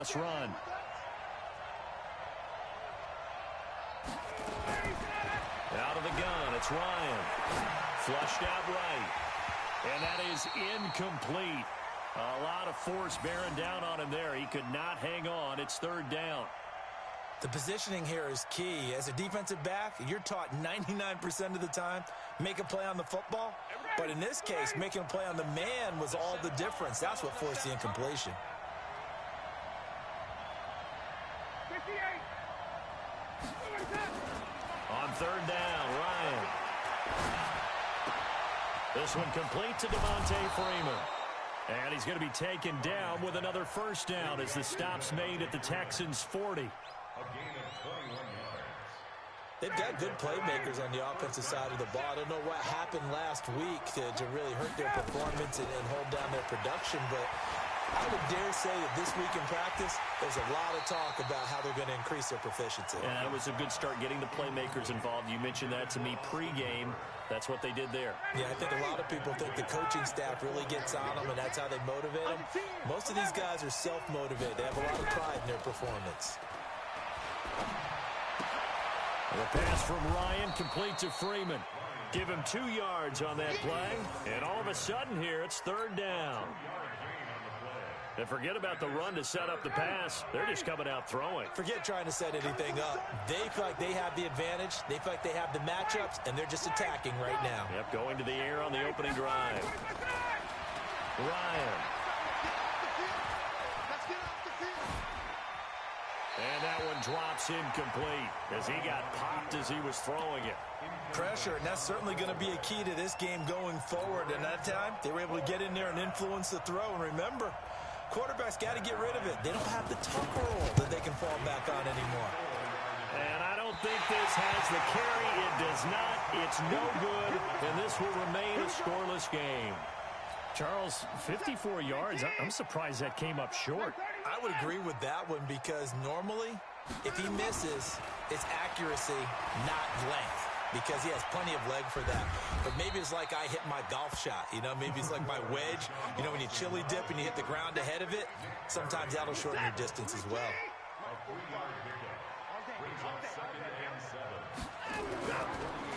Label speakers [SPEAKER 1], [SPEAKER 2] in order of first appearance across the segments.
[SPEAKER 1] Let's run. Out of the gun, it's Ryan. Flushed out right. And that is incomplete. A lot of force bearing down on him there. He could not hang on. It's third down.
[SPEAKER 2] The positioning here is key. As a defensive back, you're taught 99% of the time, make a play on the football. But in this case, making a play on the man was all the difference. That's what forced the incompletion.
[SPEAKER 1] On third down, Ryan. This one complete to Devontae Freeman. And he's going to be taken down with another first down as the stop's made at the Texans' 40.
[SPEAKER 2] They've got good playmakers on the offensive side of the ball. I don't know what happened last week to really hurt their performance and hold down their production, but I would dare say that this week in practice, there's a lot of talk about how they're going to increase their proficiency.
[SPEAKER 1] And it was a good start getting the playmakers involved. You mentioned that to me pregame. That's what they did there.
[SPEAKER 2] Yeah, I think a lot of people think the coaching staff really gets on them, and that's how they motivate them. Most of these guys are self-motivated. They have a lot of pride in their performance.
[SPEAKER 1] The pass from Ryan complete to Freeman. Give him 2 yards on that play. And all of a sudden here, it's third down. And forget about the run to set up the pass. They're just coming out throwing.
[SPEAKER 2] Forget trying to set anything up. They feel like they have the advantage. They feel like they have the matchups, and they're just attacking right now.
[SPEAKER 1] Yep, going to the air on the opening drive. Ryan. And that one drops incomplete as he got popped as he was throwing it.
[SPEAKER 2] Pressure, and that's certainly going to be a key to this game going forward. And that time, they were able to get in there and influence the throw. And remember, quarterbacks got to get rid of it. They don't have the tuck roll that they can fall back on anymore.
[SPEAKER 1] And I don't think this has the carry. It does not. It's no good. And this will remain a scoreless game. Charles, 54 yards. I'm surprised that came up short.
[SPEAKER 2] I would agree with that one because normally, if he misses, it's accuracy, not length. Because he has plenty of leg for that. But maybe it's like I hit my golf shot. You know, maybe it's like my wedge. You know, when you chili dip and you hit the ground ahead of it, sometimes that'll shorten your distance as well.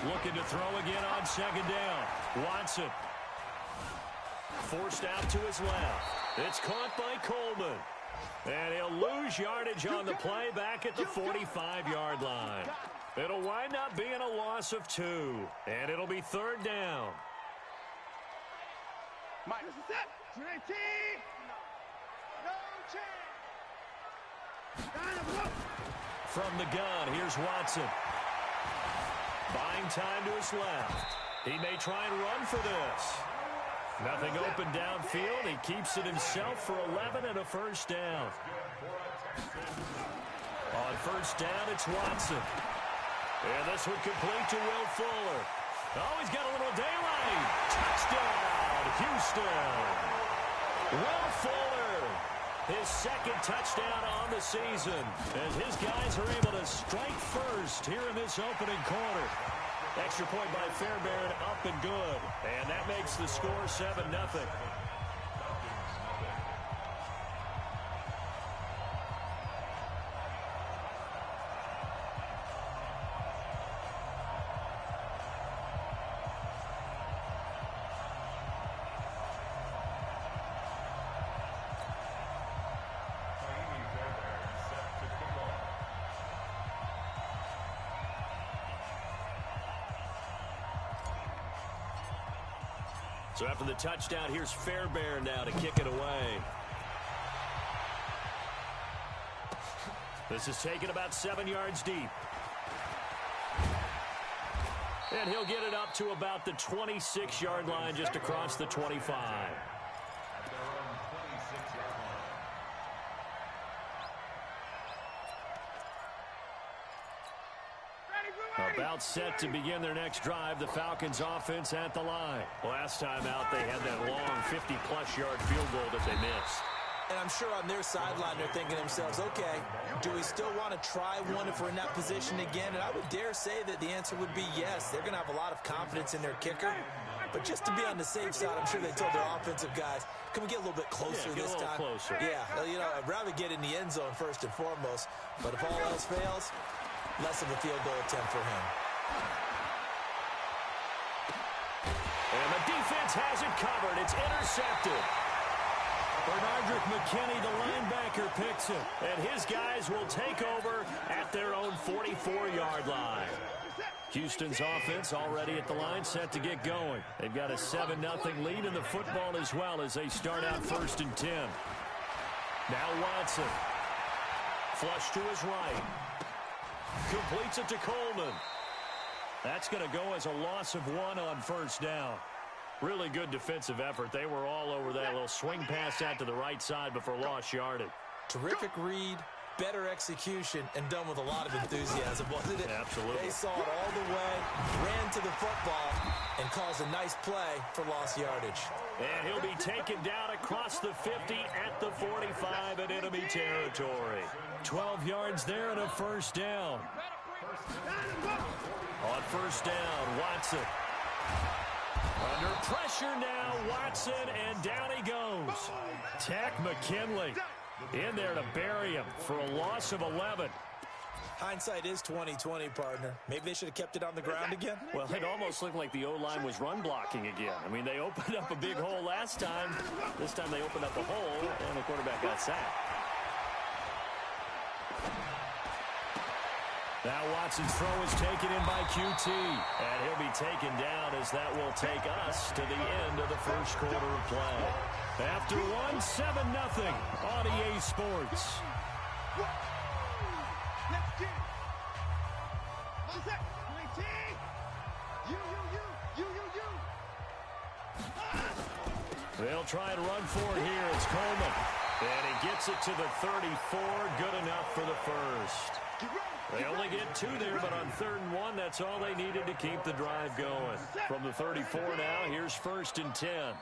[SPEAKER 1] Looking to throw again on second down. Watson. Forced out to his left. It's caught by Coleman. And he'll lose yardage on the play back at the 45-yard line. It'll wind up being a loss of 2. And it'll be third down. From the gun, here's Watson. Buying time to his left. He may try and run for this. Nothing open downfield. He keeps it himself for 11 and a first down. On first down, it's Watson. And this one complete to Will Fuller. Oh, he's got a little daylight. Touchdown, Houston. Will Fuller, his second touchdown on the season, as his guys are able to strike first here in this opening quarter. Extra point by Fairbairn, up and good. And that makes the score 7-0. So after the touchdown, here's Fairbairn now to kick it away. This is taken about 7 yards deep. And he'll get it up to about the 26-yard line, just across the 25. About set to begin their next drive, the Falcons offense at the line. Last time out, they had that long 50-plus yard field goal that they missed.
[SPEAKER 2] And I'm sure on their sideline, they're thinking to themselves, okay, do we still want to try one if we're in that position again? And I would dare say that the answer would be yes. They're going to have a lot of confidence in their kicker. But just to be on the safe side, I'm sure they told their offensive guys, can we get a little bit closer this time?
[SPEAKER 1] Closer.
[SPEAKER 2] Yeah, you know, I'd rather get in the end zone first and foremost, but if all else fails, less of a field goal attempt for him.
[SPEAKER 1] And the defense has it covered. It's intercepted. Bernardrick McKinney, the linebacker, picks it. And his guys will take over at their own 44-yard line. Houston's offense already at the line, set to get going. They've got a 7-0 lead in the football as well as they start out 1st and 10. Now Watson. Flush to his right. Completes it to Coleman. That's going to go as a loss of 1 on 1st down. Really good defensive effort. They were all over that little swing pass out to the right side before lost yardage.
[SPEAKER 2] Terrific read, better execution, and done with a lot of enthusiasm, wasn't it?
[SPEAKER 1] Absolutely.
[SPEAKER 2] They saw it all the way, ran to the football, and caused a nice play for lost yardage.
[SPEAKER 1] And he'll be taken down across the 50 at the 45 in enemy territory. 12 yards there and a 1st down. On 1st down, Watson. Under pressure now, Watson, and down he goes. Tack McKinley in there to bury him for a loss of 11.
[SPEAKER 2] Hindsight is 20/20, partner. Maybe they should have kept it on the ground again.
[SPEAKER 1] Well, it almost looked like the O-line was run blocking again. I mean, they opened up a big hole last time. This time they opened up a hole, and the quarterback got sacked. Now Watson's throw is taken in by QT, and he'll be taken down as that will take us to the end of the 1st quarter of play. After 1, 7-0 on EA Sports. They'll try and run for it here. It's Coleman. And he gets it to the 34. Good enough for the 1st. They only get 2 there, but on 3rd and 1, that's all they needed to keep the drive going. From the 34 now, here's 1st and 10.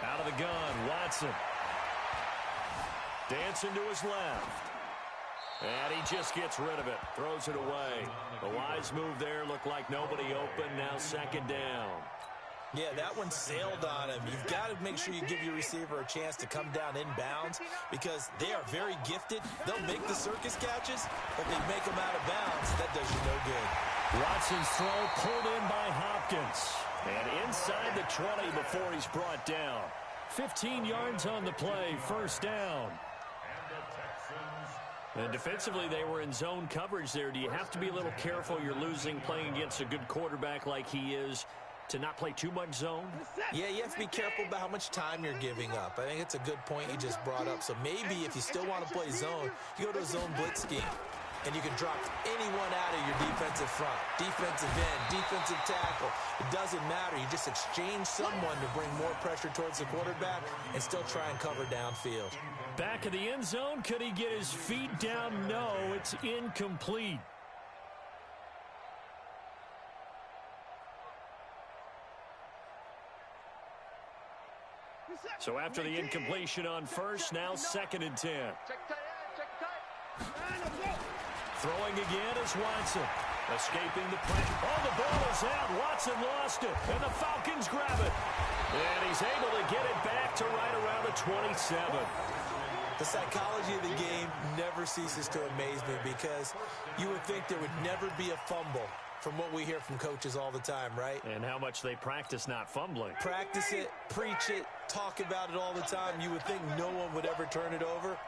[SPEAKER 1] Out of the gun, Watson. Dancing to his left. And he just gets rid of it. Throws it away. A wise move there. Looked like nobody open. Now 2nd down.
[SPEAKER 2] Yeah, that one sailed on him. You've got to make sure you give your receiver a chance to come down inbounds because they are very gifted. They'll make the circus catches, but they make them out of bounds. That does you no good.
[SPEAKER 1] Watson's throw pulled in by Hopkins. And inside the 20 before he's brought down. 15 yards on the play, 1st down. And defensively, they were in zone coverage there. Do you have to be a little careful? You're losing playing against a good quarterback like he is to not play too much zone?
[SPEAKER 2] Yeah, you have to be careful about how much time you're giving up. I think it's a good point you just brought up. So maybe if you still want to play zone, you go to a zone blitz scheme. And you can drop anyone out of your defensive front, defensive end, defensive tackle. It doesn't matter. You just exchange someone to bring more pressure towards the quarterback and still try and cover downfield.
[SPEAKER 1] Back of the end zone. Could he get his feet down? No, it's incomplete. So after the incompletion on 1st, now 2nd and 10. Throwing again is Watson. Escaping the pressure. Oh, the ball is out. Watson lost it. And the Falcons grab it. And he's able to get it back to right around the 27.
[SPEAKER 2] The psychology of the game never ceases to amaze me because you would think there would never be a fumble from what we hear from coaches all the time, right?
[SPEAKER 1] And how much they practice not fumbling.
[SPEAKER 2] Practice it, preach it, talk about it all the time. You would think no one would ever turn it over.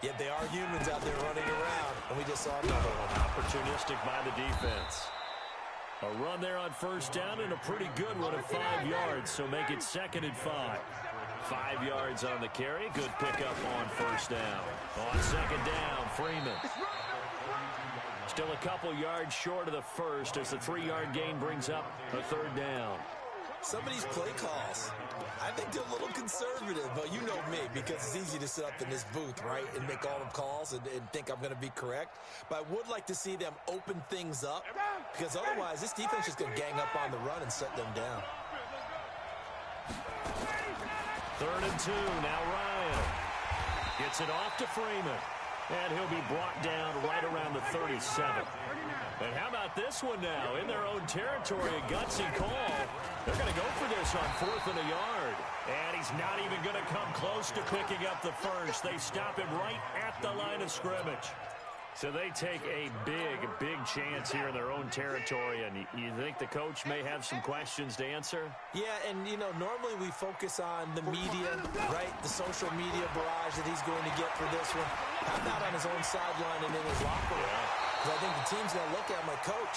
[SPEAKER 2] Yet they are humans out there running around, and we just saw another one.
[SPEAKER 1] Opportunistic by the defense. A run there on 1st down and a pretty good one of 5 yards, so make it 2nd and 5. 5 yards on the carry. Good pickup on 1st down. On 2nd down, Freeman. Still a couple yards short of the 1st as the 3-yard gain brings up a 3rd down.
[SPEAKER 2] Some of these play calls, I think they're a little conservative, but you know me, because it's easy to sit up in this booth, right, and make all the calls and think I'm going to be correct. But I would like to see them open things up, because otherwise this defense is going to gang up on the run and shut them down.
[SPEAKER 1] 3rd and 2, now Ryan. Gets it off to Freeman. And he'll be brought down right around the 37. And how about this one now? In their own territory, a gutsy call. They're going to go for this on 4th and a yard. And he's not even going to come close to picking up the first. They stop him right at the line of scrimmage. So they take a big chance here in their own territory. And you think the coach may have some questions to answer?
[SPEAKER 2] Yeah, and, normally we focus on the media, right? The social media barrage that he's going to get for this one. How about on his own sideline and in his locker room? Because I think the team's going to look at him like, Coach,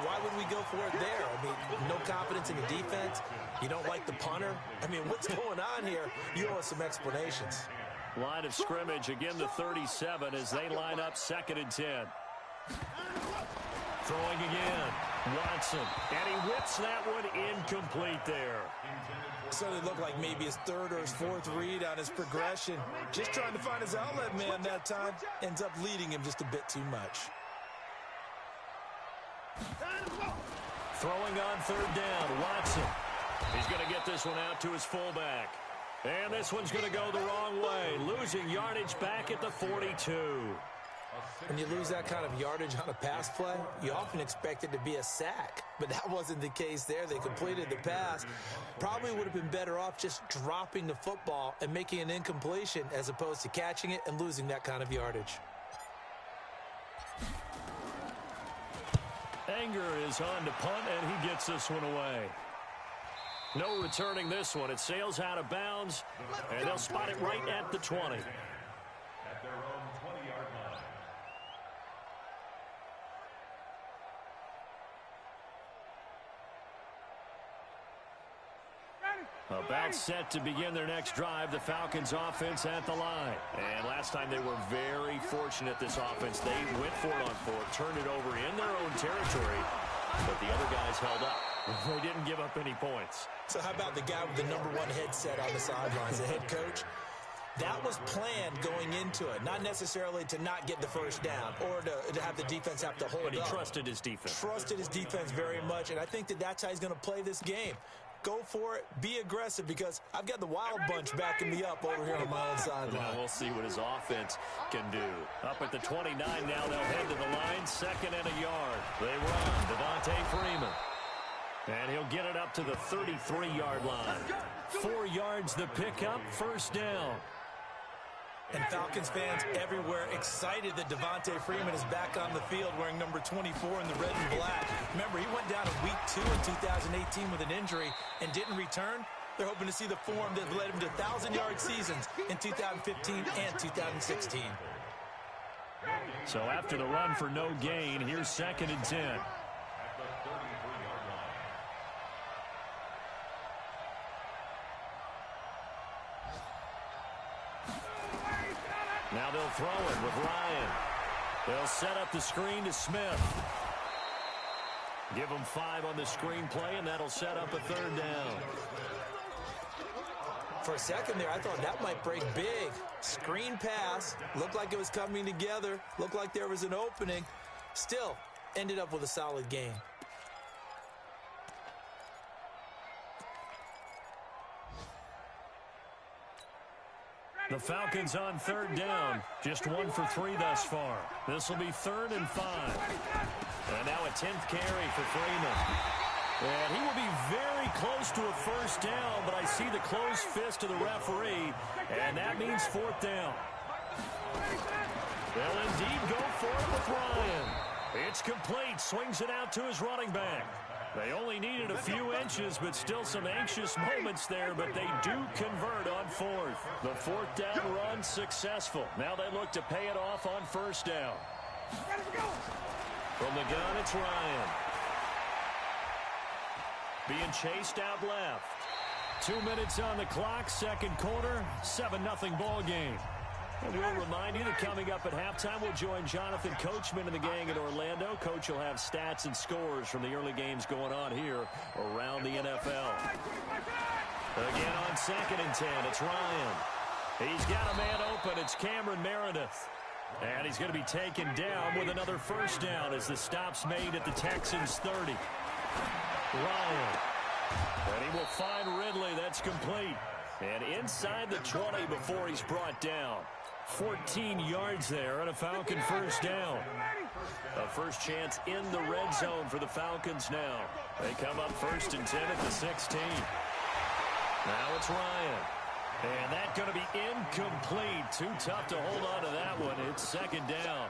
[SPEAKER 2] why would we go for it there? I mean, no confidence in the defense. You don't like the punter. I mean, what's going on here? You owe us some explanations.
[SPEAKER 1] Line of scrimmage, again the 37 as they line up 2nd and 10. Throwing again. Watson. And he whips that one incomplete there.
[SPEAKER 2] So it looked like maybe his 3rd or his 4th read on his progression. Just trying to find his outlet man that time. Ends up leading him just a bit too much.
[SPEAKER 1] Throwing on 3rd down. Watson. He's going to get this one out to his fullback. And this one's going to go the wrong way. Losing yardage back at the 42.
[SPEAKER 2] When you lose that kind of yardage on a pass play, you often expect it to be a sack. But that wasn't the case there. They completed the pass. Probably would have been better off just dropping the football and making an incompletion as opposed to catching it and losing that kind of yardage.
[SPEAKER 1] Anger is on to punt, and he gets this one away. No returning this one. It sails out of bounds, and they'll spot it right at the 20.
[SPEAKER 3] At their own 20-yard line.
[SPEAKER 1] About set to begin their next drive, the Falcons offense at the line. And last time they were very fortunate, this offense. They went for it on 4th, turned it over in their own territory, but the other guys held up. They didn't give up any points.
[SPEAKER 2] So how about the guy with the #1 headset on the sidelines, the head coach? That was planned going into it, not necessarily to not get the first down or to have the defense have to hold up.
[SPEAKER 1] But he trusted his defense.
[SPEAKER 2] Trusted his defense very much, and I think that's how he's going to play this game. Go for it, be aggressive, because I've got the wild bunch backing me up over here on my own sideline.
[SPEAKER 1] Now we'll see what his offense can do. Up at the 29 now, they'll head to the line, 2nd and a yard. They run, Devontae Freeman. And he'll get it up to the 33-yard line. 4 yards the pickup, 1st down.
[SPEAKER 2] And Falcons fans everywhere excited that Devontae Freeman is back on the field wearing number 24 in the red and black. Remember, he went down in week 2 in 2018 with an injury and didn't return. They're hoping to see the form that led him to 1,000-yard seasons in 2015 and 2016.
[SPEAKER 1] So after the run for no gain, here's 2nd and 10. Now they'll throw it with Ryan. They'll set up the screen to Smith. Give him 5 on the screen play, and that'll set up a 3rd down.
[SPEAKER 2] For a second there, I thought that might break big. Screen pass. Looked like it was coming together. Looked like there was an opening. Still, ended up with a solid gain.
[SPEAKER 1] The Falcons on 3rd down. Just 1 for 3 thus far. This will be 3rd and 5. And now a 10th carry for Freeman. And he will be very close to a 1st down, but I see the closed fist of the referee, and that means 4th down. They'll indeed go for it with Ryan. It's complete. Swings it out to his running back. They only needed a few inches, but still some anxious moments there, but they do convert on 4th. The 4th down run successful. Now they look to pay it off on 1st down. From the gun, it's Ryan. Being chased out left. 2 minutes on the clock, 2nd quarter, 7-0 ball game. And we'll remind you that coming up at halftime, we'll join Jonathan Coachman and the gang in Orlando. Coach will have stats and scores from the early games going on here around the NFL. Again on 2nd and 10, it's Ryan. He's got a man open. It's Cameron Meredith. And he's going to be taken down with another 1st down as the stop's made at the Texans' 30. Ryan. And he will find Ridley. That's complete. And inside the 20 before he's brought down. 14 yards there and a Falcon first down. A first chance in the red zone for the Falcons now. They come up 1st and 10 at the 16. Now it's Ryan. And that's going to be incomplete. Too tough to hold on to that one. It's 2nd down.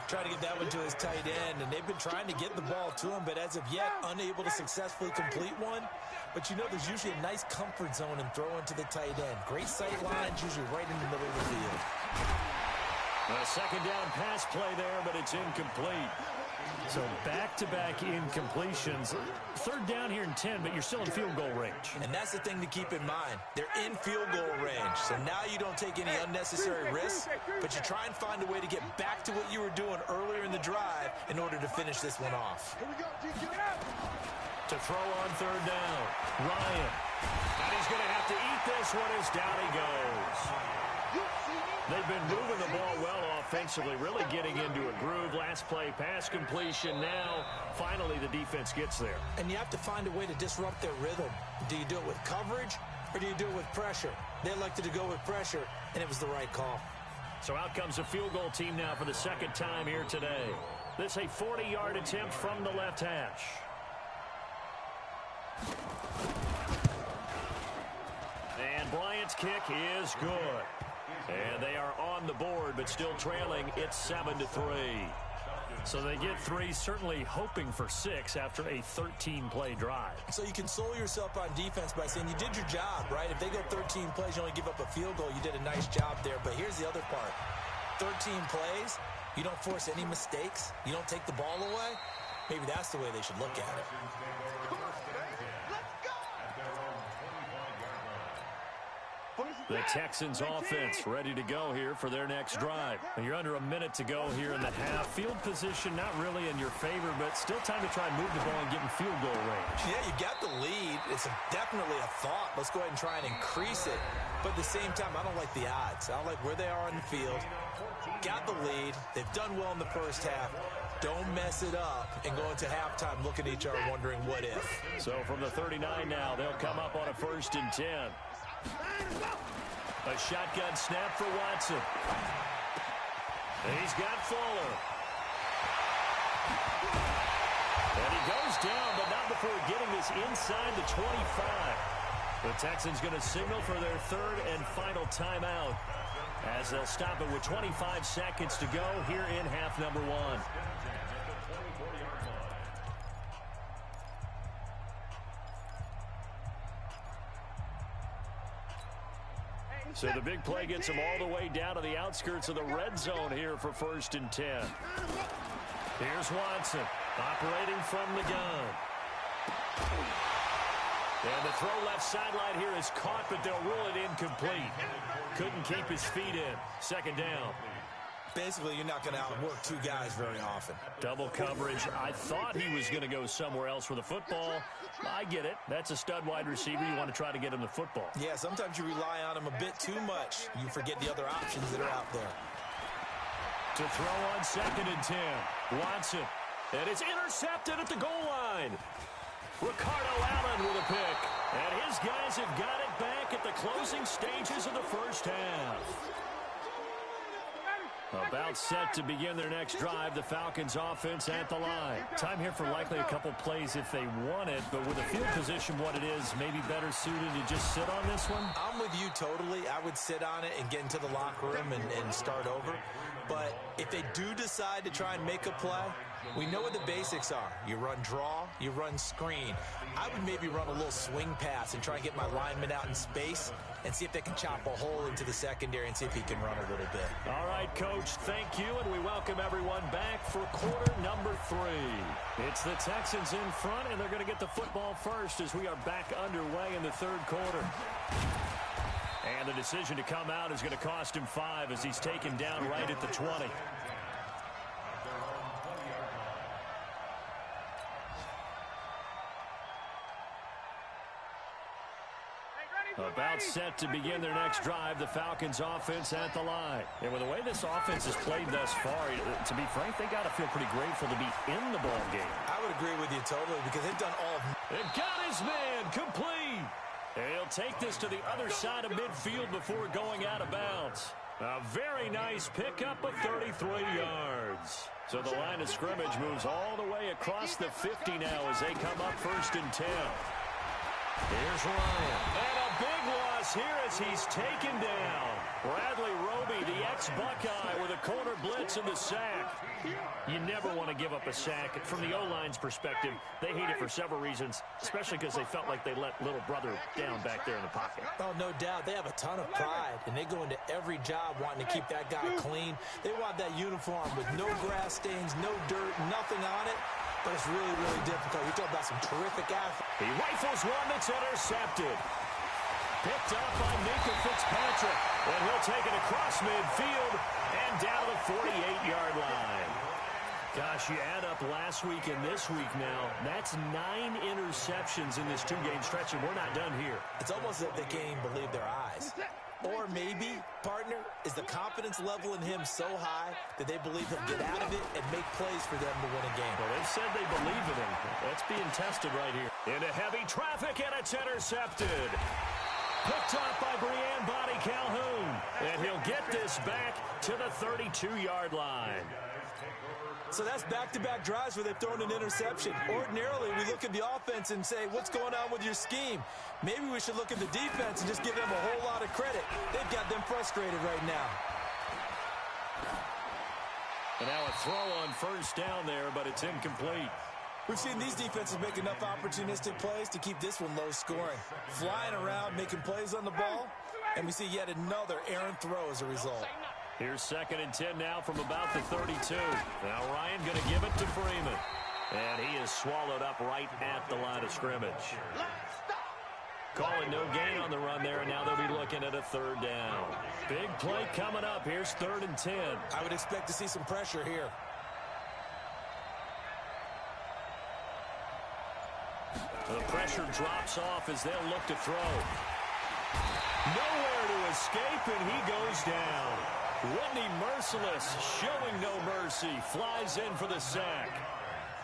[SPEAKER 2] Trying to get that one to his tight end, and they've been trying to get the ball to him, but as of yet, unable to successfully complete one. But you know there's usually a nice comfort zone in throwing to the tight end. Great sight lines, usually right in the middle of the field.
[SPEAKER 1] A 2nd down pass play there, but it's incomplete.
[SPEAKER 4] So back-to-back incompletions. 3rd down here and 10, but you're still in field goal range.
[SPEAKER 2] And that's the thing to keep in mind. They're in field goal range. So now you don't take any unnecessary risks, but you try and find a way to get back to what you were doing earlier in the drive in order to finish this one off.
[SPEAKER 1] To throw on 3rd down, Ryan. And he's going to have to eat this one as down he goes. They've been moving the ball well offensively, really getting into a groove. Last play, pass completion. Now, finally, the defense gets there.
[SPEAKER 2] And you have to find a way to disrupt their rhythm. Do you do it with coverage, or do you do it with pressure? They elected to go with pressure, and it was the right call.
[SPEAKER 1] So out comes a field goal team now for the 2nd time here today. This a 40-yard attempt from the left hash. And Bryant's kick is good. And they are on the board, but still trailing. It's 7-3.
[SPEAKER 4] So they get 3, certainly hoping for 6 after a 13-play drive.
[SPEAKER 2] So you console yourself on defense by saying you did your job, right? If they go 13 plays, you only give up a field goal. You did a nice job there. But here's the other part. 13 plays, you don't force any mistakes. You don't take the ball away. Maybe that's the way they should look at it.
[SPEAKER 1] The Texans offense ready to go here for their next drive.
[SPEAKER 4] You're under a minute to go here in the half. Field position not really in your favor, but still time to try and move the ball and get in field goal range.
[SPEAKER 2] Yeah, you got the lead. It's definitely a thought. Let's go ahead and try and increase it. But at the same time, I don't like the odds. I don't like where they are on the field. Got the lead. They've done well in the first half. Don't mess it up and go into halftime looking at each other wondering what if.
[SPEAKER 1] So from the 39 now, they'll come up on a 1st and 10. A shotgun snap for Watson. And he's got Fuller. And he goes down, but not before getting this inside the 25. The Texans going to signal for their 3rd and final timeout as they'll stop it with 25 seconds to go here in half number 1. So the big play gets them all the way down to the outskirts of the red zone here for 1st and 10. Here's Watson operating from the gun. And the throw left sideline here is caught, but they'll rule it incomplete. Couldn't keep his feet in. 2nd down.
[SPEAKER 2] Basically, you're not going to outwork 2 guys very often.
[SPEAKER 1] Double coverage. I thought he was going to go somewhere else with the football. I get it. That's a stud wide receiver. You want to try to get him the football.
[SPEAKER 2] Yeah, sometimes you rely on him a bit too much. You forget the other options that are out there.
[SPEAKER 1] To throw on 2nd and 10. Watson. And it's intercepted at the goal line. Ricardo Allen with a pick. And his guys have got it back at the closing stages of the first half. About set to begin their next drive, the Falcons offense at the line.
[SPEAKER 4] Time here for likely a couple plays if they want it, but with the field position what it is, maybe better suited to just sit on this one?
[SPEAKER 2] I'm with you totally. I would sit on it and get into the locker room and start over. But if they do decide to try and make a play, we know what the basics are. You run draw, you run screen. I would maybe run a little swing pass and try and get my lineman out in space and see if they can chop a hole into the secondary and see if he can run a little bit.
[SPEAKER 1] All right, Coach, thank you, and we welcome everyone back for quarter number 3. It's the Texans in front, and they're going to get the football first as we are back underway in the 3rd quarter. And the decision to come out is going to cost him 5 as he's taken down right at the 20. About set to begin their next drive, the Falcons offense at the line. And with the way this offense has played thus far, to be frank, they got to feel pretty grateful to be in the ball game.
[SPEAKER 2] I would agree with you totally because they've done all.
[SPEAKER 1] They've got his man complete. And he'll take this to the other side of midfield before going out of bounds.
[SPEAKER 4] A very nice pickup of 33 yards. So the line of scrimmage moves all the way across the 50 now as they come up 1st and 10. Here's Ryan. And a big loss here as he's taken down. Bradley Roby, the ex-Buckeye, with a corner blitz and the sack. You never want to give up a sack. From the O-line's perspective, they hate it for several reasons, especially because they felt like they let little brother down back there in the pocket.
[SPEAKER 2] Oh, no doubt. They have a ton of pride, and they go into every job wanting to keep that guy clean. They want that uniform with no grass stains, no dirt, nothing on it. But it's really, really difficult. You're talking about some terrific athletes.
[SPEAKER 4] He rifles one that's intercepted. Picked up by Minka Fitzpatrick. And he'll take it across midfield and down the 48-yard line. Gosh, you add up last week and this week now. That's 9 interceptions in this 2-game stretch, and we're not done here.
[SPEAKER 2] It's almost as if they can't even believe their eyes. Or maybe, partner, is the confidence level in him so high that they believe he'll get out of it and make plays for them to win a game.
[SPEAKER 4] Well, they've said they believe in him. That's being tested right here. Into heavy traffic, and it's intercepted. Picked up by Breanne Body Calhoun. And he'll get this back to the 32-yard line.
[SPEAKER 2] So that's back-to-back drives where they've thrown an interception. Ordinarily, we look at the offense and say, what's going on with your scheme? Maybe we should look at the defense and just give them a whole lot of credit. They've got them frustrated right now.
[SPEAKER 4] And now a throw on 1st down there, but it's incomplete.
[SPEAKER 2] We've seen these defenses make enough opportunistic plays to keep this one low scoring. Flying around, making plays on the ball, and we see yet another errant throw as a result.
[SPEAKER 4] Here's 2nd and 10 now from about the 32. Now Ryan going to give it to Freeman. And he is swallowed up right at the line of scrimmage. Calling no gain on the run there, and now they'll be looking at a 3rd down. Big play coming up. Here's 3rd and 10.
[SPEAKER 2] I would expect to see some pressure here.
[SPEAKER 4] The pressure drops off as they'll look to throw. Nowhere to escape, and he goes down. Whitney Merciless, showing no mercy, flies in for the sack.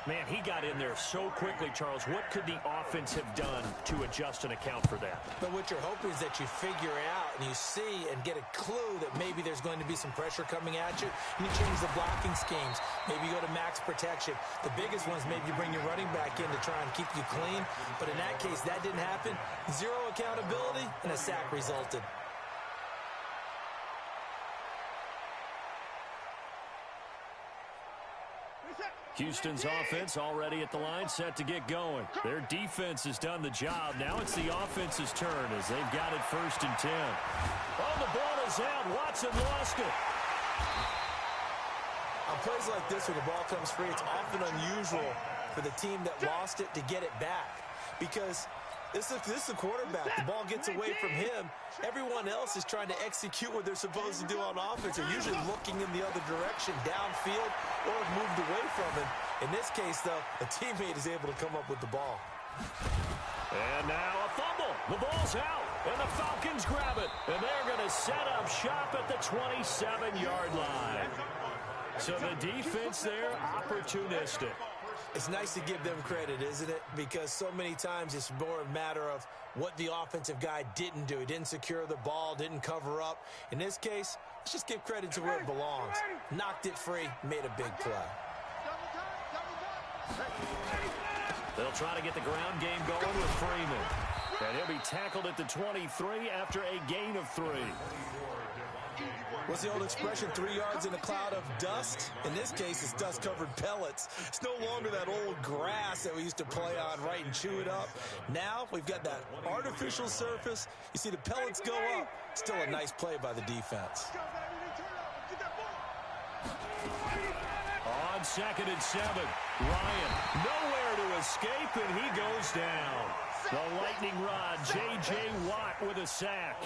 [SPEAKER 4] Man, he got in there so quickly, Charles. What could the offense have done to adjust and account for that?
[SPEAKER 2] But what you're hoping is that you figure out and you see and get a clue that maybe there's going to be some pressure coming at you, and you change the blocking schemes. Maybe you go to max protection. The biggest ones, maybe you bring your running back in to try and keep you clean. But in that case, that didn't happen. Zero accountability, and a sack resulted.
[SPEAKER 4] Houston's offense already at the line, set to get going. Their defense has done the job. Now it's the offense's turn as they've got it 1st and 10. Oh, the ball is out. Watson lost it.
[SPEAKER 2] On plays like this, when the ball comes free, it's often unusual for the team that lost it to get it back. Because this is the quarterback. The ball gets away from him. Everyone else is trying to execute what they're supposed to do on offense. They're usually looking in the other direction, downfield, or have moved away from him. In this case, though, a teammate is able to come up with the ball.
[SPEAKER 4] And now a fumble. The ball's out, and the Falcons grab it. And they're going to set up shop at the 27-yard line. So the defense there, opportunistic.
[SPEAKER 2] It's nice to give them credit, isn't it? Because so many times it's more a matter of what the offensive guy didn't do. He didn't secure the ball, didn't cover up. In this case, let's just give credit to where it belongs. Knocked it free, made a big play.
[SPEAKER 4] They'll try to get the ground game going with Freeman. And he'll be tackled at the 23 after a gain of 3.
[SPEAKER 2] What's the old expression, 3 yards in a cloud of dust? In this case, it's dust-covered pellets. It's no longer that old grass that we used to play on, right, and chew it up. Now we've got that artificial surface. You see the pellets go up. Still a nice play by the defense.
[SPEAKER 4] On 2nd and 7, Ryan nowhere to escape, and he goes down. The lightning rod, J.J. Watt with a sack.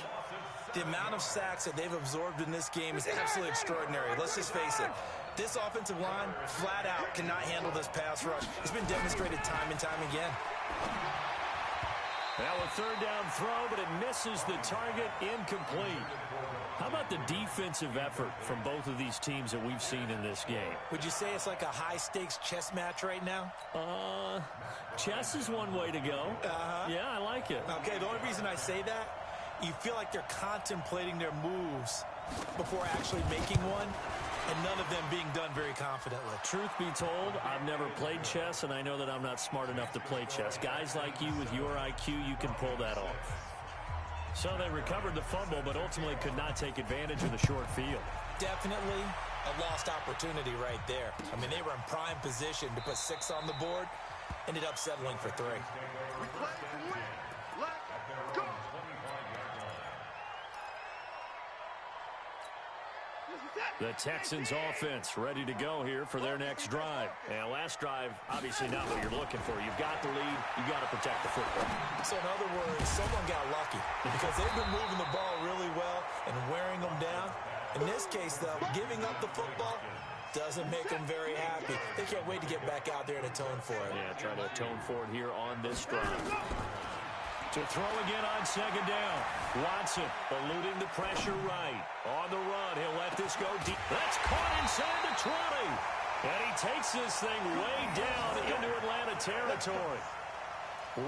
[SPEAKER 2] The amount of sacks that they've absorbed in this game is absolutely extraordinary. Let's just face it. This offensive line, flat out, cannot handle this pass rush. It's been demonstrated time and time again.
[SPEAKER 4] Now a 3rd down throw, but it misses the target, incomplete. How about the defensive effort from both of these teams that we've seen in this game?
[SPEAKER 2] Would you say it's like a high-stakes chess match right now?
[SPEAKER 4] Chess is one way to go. Yeah, I like it.
[SPEAKER 2] Okay, the only reason I say that, you feel like they're contemplating their moves before actually making one, and none of them being done very confidently.
[SPEAKER 4] Truth be told, I've never played chess, and I know that I'm not smart enough to play chess. Guys like you with your IQ, you can pull that off. So they recovered the fumble, but ultimately could not take advantage of the short field.
[SPEAKER 2] Definitely a lost opportunity right there. I mean, they were in prime position to put 6 on the board, ended up settling for 3.
[SPEAKER 3] We play to win. Let's go.
[SPEAKER 4] The Texans offense ready to go here for their next drive. And last drive, obviously not what you're looking for. You've got the lead. You've got to protect the football.
[SPEAKER 2] So in other words, someone got lucky because they've been moving the ball really well and wearing them down. In this case, though, giving up the football doesn't make them very happy. They can't wait to get back out there and atone for it.
[SPEAKER 4] Yeah, trying to atone for it here on this drive. To throw again on second down. Watson eluding the pressure right. On the run, he'll let this go deep. That's caught inside the 20. And he takes this thing way down into Atlanta territory.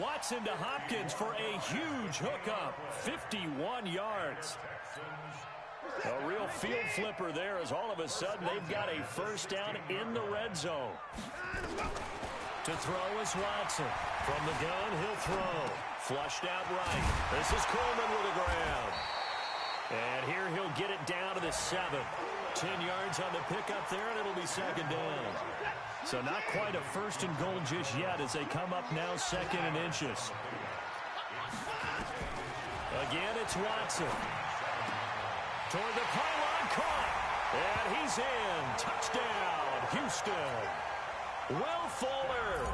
[SPEAKER 4] Watson to Hopkins for a huge hookup. 51 yards. A real field flipper there as all of a sudden they've got a first down in the red zone. To throw is Watson. From the gun, he'll throw. Flushed out right. This is Coleman with the ground. And here he'll get it down to the 7. 10 yards on the pickup there, and it'll be second down. So not quite a first and goal just yet as they come up now second and inches. Again, it's Watson. Toward the pylon, caught. And he's in. Touchdown, Houston. Will Fuller,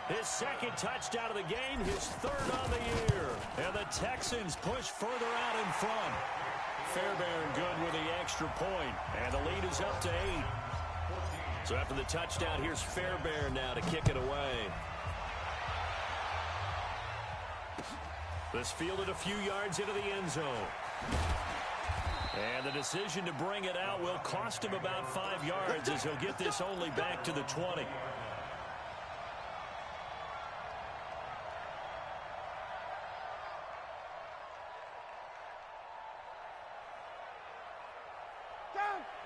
[SPEAKER 4] his second touchdown of the game, his third on the year. And the Texans push further out in front. Fairbairn good with the extra point, and the lead is up to 8. So after the touchdown, here's Fairbairn now to kick it away. This fielded a few yards into the end zone. And the decision to bring it out will cost him about 5 yards as he'll get this only back to the 20.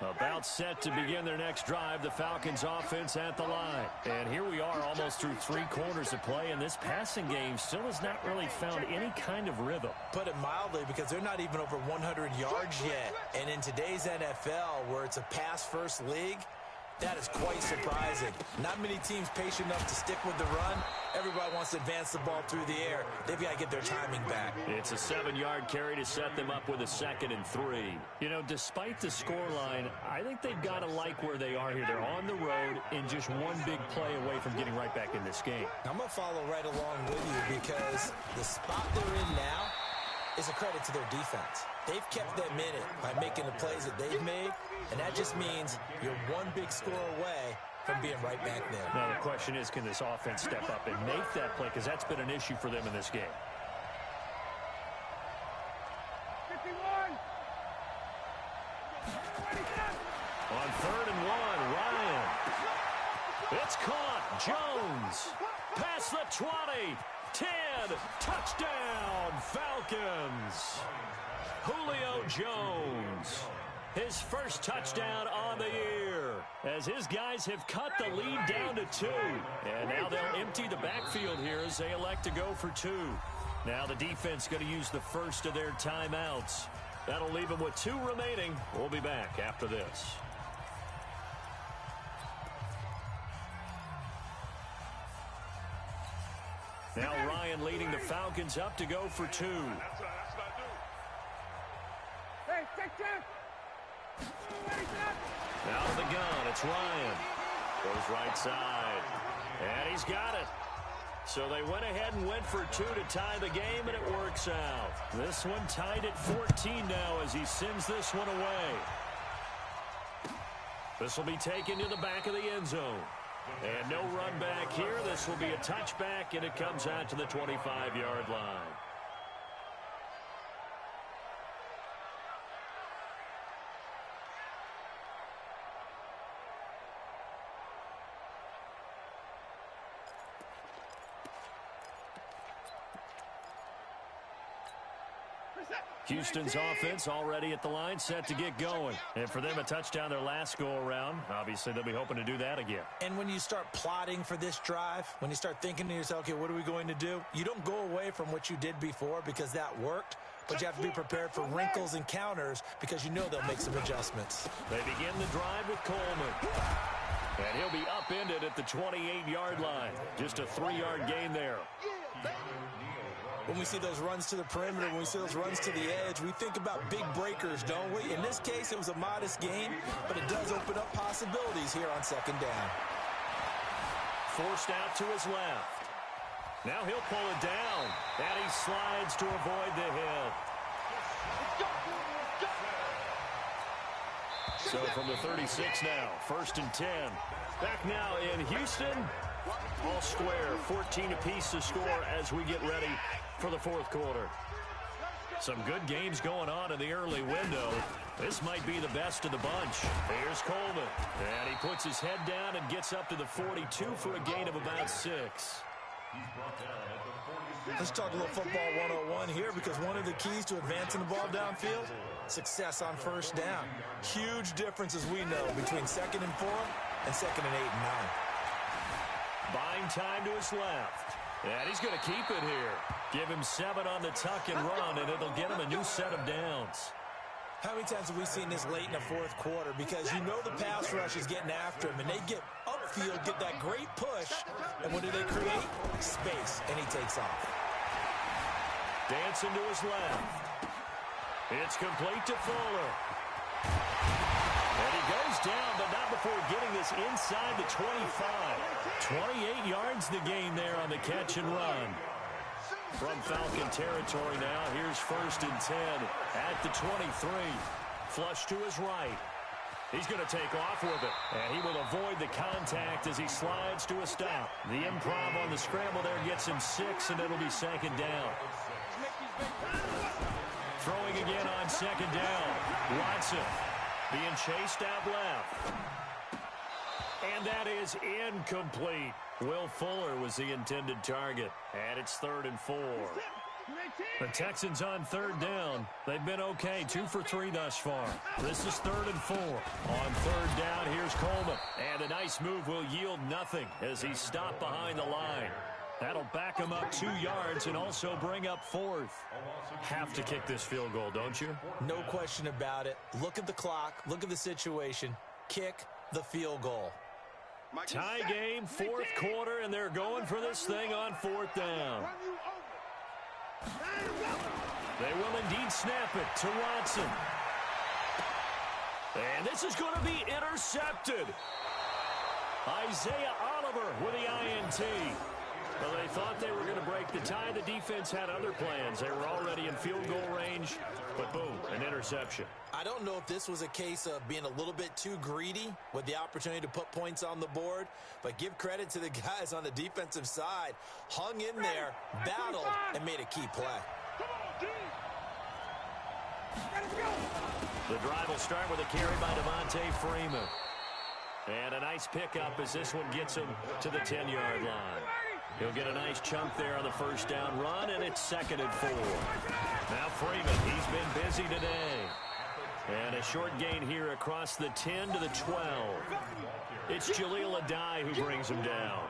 [SPEAKER 4] About set to begin their next drive, the Falcons offense at the line. And here we are almost through 3 quarters of play, and this passing game still has not really found any kind of rhythm.
[SPEAKER 2] Put it mildly, because they're not even over 100 yards yet. And in today's NFL, where it's a pass-first league, that is quite surprising. Not many teams patient enough to stick with the run. Everybody wants to advance the ball through the air. They've got to get their timing back.
[SPEAKER 4] It's a 7-yard carry to set them up with a 2nd and 3. You know, despite the scoreline, I think they've got to like where they are here. They're on the road and just one big play away from getting right back in this game.
[SPEAKER 2] I'm going to follow right along with you because the spot they're in now is a credit to their defense. They've kept them in it by making the plays that they've made, and that just means you're one big score away from being right back there.
[SPEAKER 4] Now, the question is, can this offense step up and make that play? Because that's been an issue for them in this game.
[SPEAKER 3] 51.
[SPEAKER 4] On 3rd and 1, Ryan. It's caught. Jones. Past the 20. 10. Touchdown, Falcons. Julio Jones. His first touchdown on the year as his guys have cut the lead down to 2. And now they'll empty the backfield here as they elect to go for 2. Now the defense going to use the first of their timeouts. That'll leave them with 2 remaining. We'll be back after this. Now Ryan leading the Falcons up to go for 2.
[SPEAKER 3] That's what I do. Hey, check.
[SPEAKER 4] Out of the gun, it's Ryan. Goes right side. And he's got it. So they went ahead and went for 2 to tie the game, and it works out. This one tied at 14 now as he sends this one away. This will be taken to the back of the end zone. And no run back here. This will be a touchback, and it comes out to the 25-yard line. Houston's offense already at the line, set to get going. And for them, a touchdown their last go-around. Obviously, they'll be hoping to do that again.
[SPEAKER 2] And when you start plotting for this drive, when you start thinking to yourself, okay, what are we going to do? You don't go away from what you did before because that worked, but you have to be prepared for wrinkles and counters because you know they'll make some adjustments.
[SPEAKER 4] They begin the drive with Coleman. And he'll be upended at the 28-yard line. Just a 3-yard gain there.
[SPEAKER 2] When we see those runs to the perimeter, when we see those runs to the edge, we think about big breakers, don't we? In this case, it was a modest gain, but it does open up possibilities here on second down.
[SPEAKER 4] Forced out to his left. Now he'll pull it down, and he slides to avoid the hit. So from the 36 now, 1st and 10. Back now in Houston. All square, 14 apiece to score as we get ready for the fourth quarter. Some good games going on in the early window. This might be the best of the bunch. Here's Coleman. And he puts his head down and gets up to the 42 for a gain of about 6.
[SPEAKER 2] Let's talk a little football 101 here because one of the keys to advancing the ball downfield, success on first down. Huge difference, as we know, between 2nd and 4 and 2nd and 8 and 9.
[SPEAKER 4] Buying time to his left. And he's going to keep it here. Give him 7 on the tuck and run, and it'll get him a new set of downs.
[SPEAKER 2] How many times have we seen this late in the fourth quarter? Because you know the pass rush is getting after him, and they get upfield, get that great push, and what do they create? Space, and he takes off.
[SPEAKER 4] Dancing to his left. It's complete to Fuller. And he goes down, but not before getting this inside the 25. 28 yards the gain there on the catch and run. From Falcon territory now, here's 1st and 10 at the 23. Flush to his right. He's going to take off with it, and he will avoid the contact as he slides to a stop. The improv on the scramble there gets him 6, and it'll be 2nd down. Throwing again on 2nd down. Watson being chased out left. And that is incomplete. Will Fuller was the intended target. And it's 3rd and 4. The Texans on 3rd down. They've been okay, 2 for 3 thus far. This is 3rd and 4. On 3rd down, here's Coleman. And a nice move will yield nothing as he's stopped behind the line. That'll back him up 2 yards and also bring up 4th. Have to kick this field goal, don't you?
[SPEAKER 2] No question about it. Look at the clock. Look at the situation. Kick the field goal.
[SPEAKER 4] Tie game, 4th quarter, and they're going for this thing on 4th down. They will indeed snap it to Watson. And this is going to be intercepted. Isaiah Oliver with the INT. Well, they thought they were going to break the tie. The defense had other plans. They were already in field goal range, but boom, an interception.
[SPEAKER 2] I don't know if this was a case of being a little bit too greedy with the opportunity to put points on the board, but give credit to the guys on the defensive side. Hung in there, battled, and made a key play.
[SPEAKER 4] The drive will start with a carry by Devontae Freeman. And a nice pickup as this one gets him to the 10-yard line. He'll get a nice chunk there on the 1st down run, and it's 2nd and 4. Now Freeman, he's been busy today. And a short gain here across the 10 to the 12. It's Jaleel Adai who brings him down.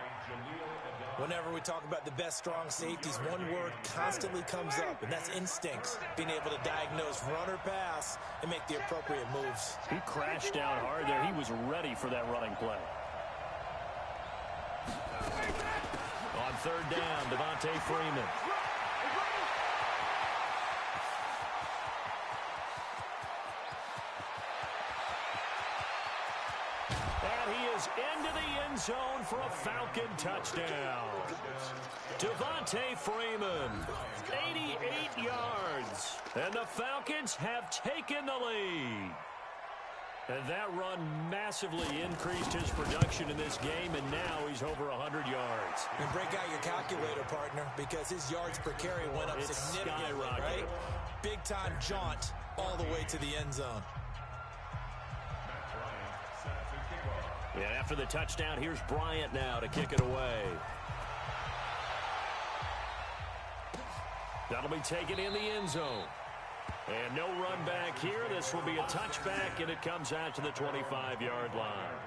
[SPEAKER 2] Whenever we talk about the best strong safeties, one word constantly comes up, and that's instincts. Being able to diagnose run or pass and make the appropriate moves.
[SPEAKER 4] He crashed down hard there. He was ready for that running play. On 3rd down, Devontae Freeman. And he is into the end zone for a Falcon touchdown. Devontae Freeman, 88 yards. And the Falcons have taken the lead. And that run massively increased his production in this game, and now he's over 100 yards.
[SPEAKER 2] And break out your calculator, partner, because his yards per carry went up significantly, right? Big-time jaunt all the way to the end zone.
[SPEAKER 4] And after the touchdown, here's Bryant now to kick it away. That'll be taken in the end zone. And no run back here. This will be a touchback, and it comes out to the 25-yard line.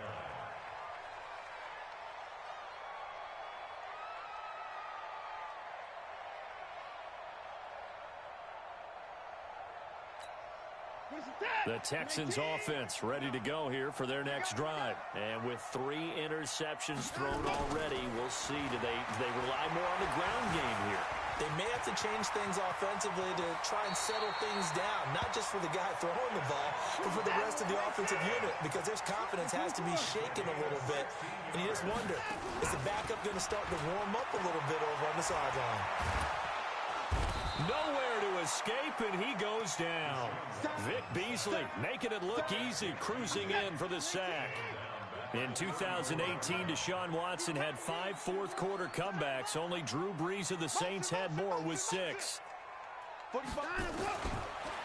[SPEAKER 4] The Texans offense ready to go here for their next drive. And with 3 interceptions thrown already, we'll see. Do they rely more on the ground game here?
[SPEAKER 2] They may have to change things offensively to try and settle things down, not just for the guy throwing the ball, but for the rest of the offensive unit, because their confidence has to be shaken a little bit. And you just wonder, is the backup going to start to warm up a little bit over on the sideline?
[SPEAKER 4] Nowhere to escape, and he goes down. Vic Beasley making it look easy, cruising in for the sack. In 2018, Deshaun Watson had 5 fourth-quarter comebacks. Only Drew Brees of the Saints had more with 6.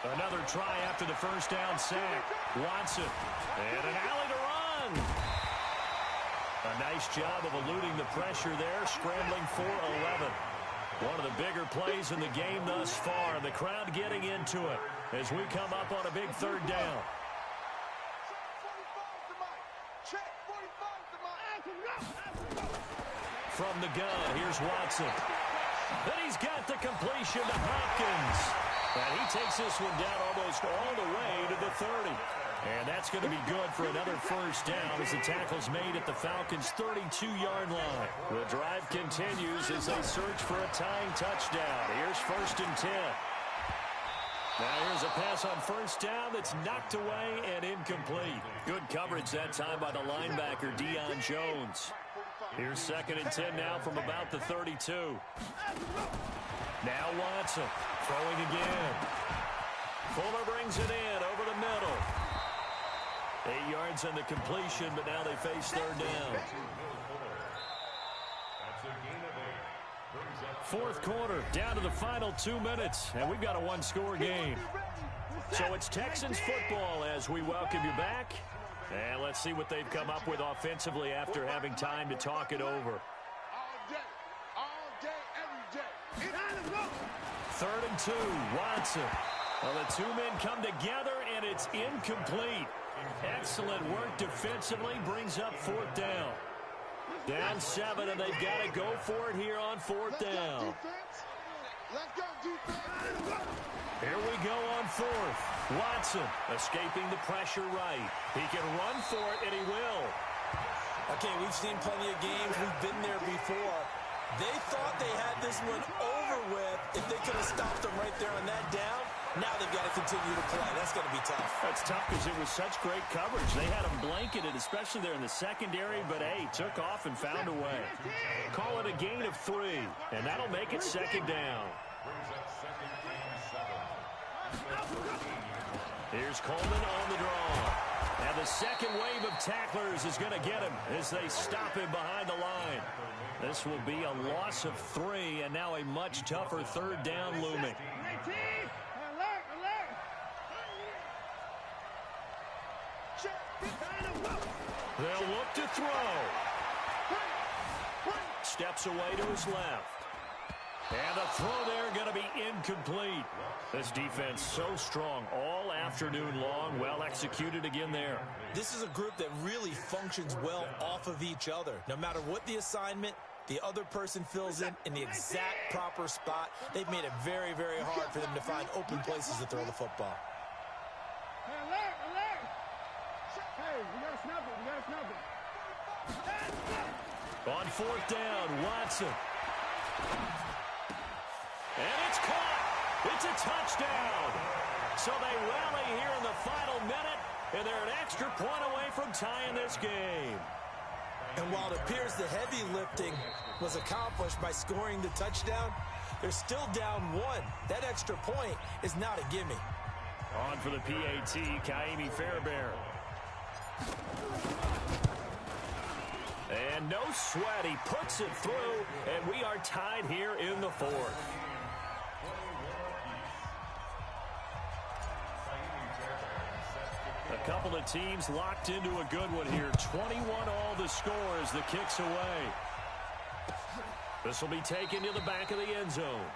[SPEAKER 4] Another try after the first down sack. Watson, and an alley to run. A nice job of eluding the pressure there, scrambling for 11. One of the bigger plays in the game thus far, and the crowd getting into it as we come up on a big third down. From the gun, here's Watson. Then he's got the completion to Hopkins. And he takes this one down almost all the way to the 30. And that's going to be good for another first down as the tackle's made at the Falcons' 32-yard line. The drive continues as they search for a tying touchdown. Here's 1st and 10. Now here's a pass on first down that's knocked away and incomplete. Good coverage that time by the linebacker, Deion Jones. Here's 2nd and 10 now from about the 32. Now Watson throwing again. Fuller brings it in over the middle. 8 yards on the completion, but now they face third down. 4th quarter, down to the final 2 minutes, and we've got a 1-score game. So it's Texans football as we welcome you back. And let's see what they've come up with offensively after having time to talk it over. 3rd and 2, Watson. Well, the 2 men come together, and it's incomplete. Excellent work defensively, brings up 4th down. Down 7, and they've got to go for it here on 4th down. Here we go on 4th. Watson escaping the pressure right. He can run for it, and he will.
[SPEAKER 2] Okay, we've seen plenty of games. We've been there before. They thought they had this one over with if they could have stopped them right there on that down. Now they've got to continue to play. That's going to be tough.
[SPEAKER 4] That's tough because it was such great coverage. They had them blanketed, especially there in the secondary, but, hey, took off and found a way. Call it a gain of 3, and that'll make it 2nd down. Here's Coleman on the draw. And the second wave of tacklers is going to get him as they stop him behind the line. This will be a loss of 3, and now a much tougher 3rd down looming. They'll look to throw. Steps away to his left. And the throw there going to be incomplete. This defense so strong all afternoon long. Well executed again there.
[SPEAKER 2] This is a group that really functions well off of each other. No matter what the assignment, the other person fills in the exact proper spot. They've made it very, very hard for them to find open places to throw the football.
[SPEAKER 4] On 4th down, Watson. And it's caught. It's a touchdown. So they rally here in the final minute, and they're an extra point away from tying this game.
[SPEAKER 2] And while it appears the heavy lifting was accomplished by scoring the touchdown, they're still down 1. That extra point is not a gimme.
[SPEAKER 4] On for the PAT, Kaimi Fairbairn. And no sweat, he puts it through, and we are tied here in the 4th. A couple of teams locked into a good one here. 21 all the score as the kick's away. This will be taken to the back of the end zone.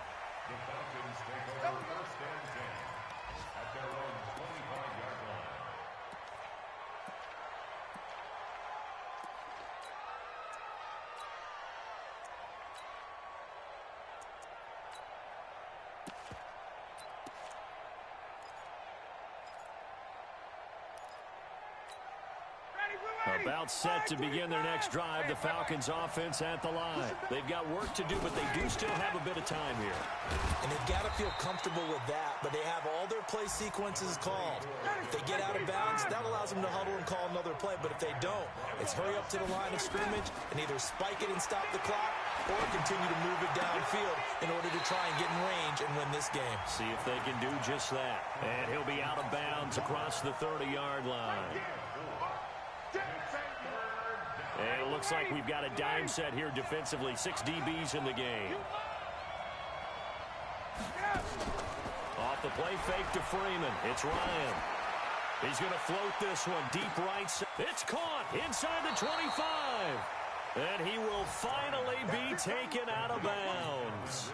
[SPEAKER 4] About set to begin their next drive, the Falcons offense at the line. They've got work to do, but they do still have a bit of time here.
[SPEAKER 2] And they've got to feel comfortable with that, but they have all their play sequences called. If they get out of bounds, that allows them to huddle and call another play, but if they don't, it's hurry up to the line of scrimmage and either spike it and stop the clock or continue to move it downfield in order to try and get in range and win this game.
[SPEAKER 4] See if they can do just that. And he'll be out of bounds across the 30-yard line. And it looks like we've got a dime set here defensively. 6 DBs in the game. Off the play fake to Freeman. It's Ryan. He's going to float this one deep right side. It's caught inside the 25. And he will finally be taken out of bounds.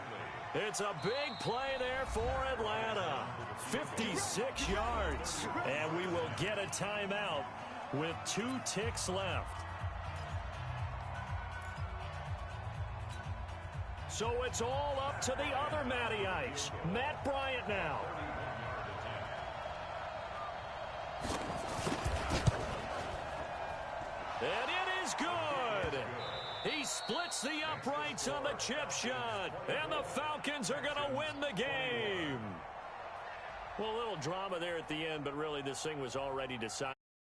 [SPEAKER 4] It's a big play there for Atlanta. 56 yards. And we will get a timeout with 2 ticks left. So it's all up to the other Matty Ice. Matt Bryant now. And it is good. He splits the uprights on the chip shot. And the Falcons are going to win the game. Well, a little drama there at the end, but really this thing was already decided.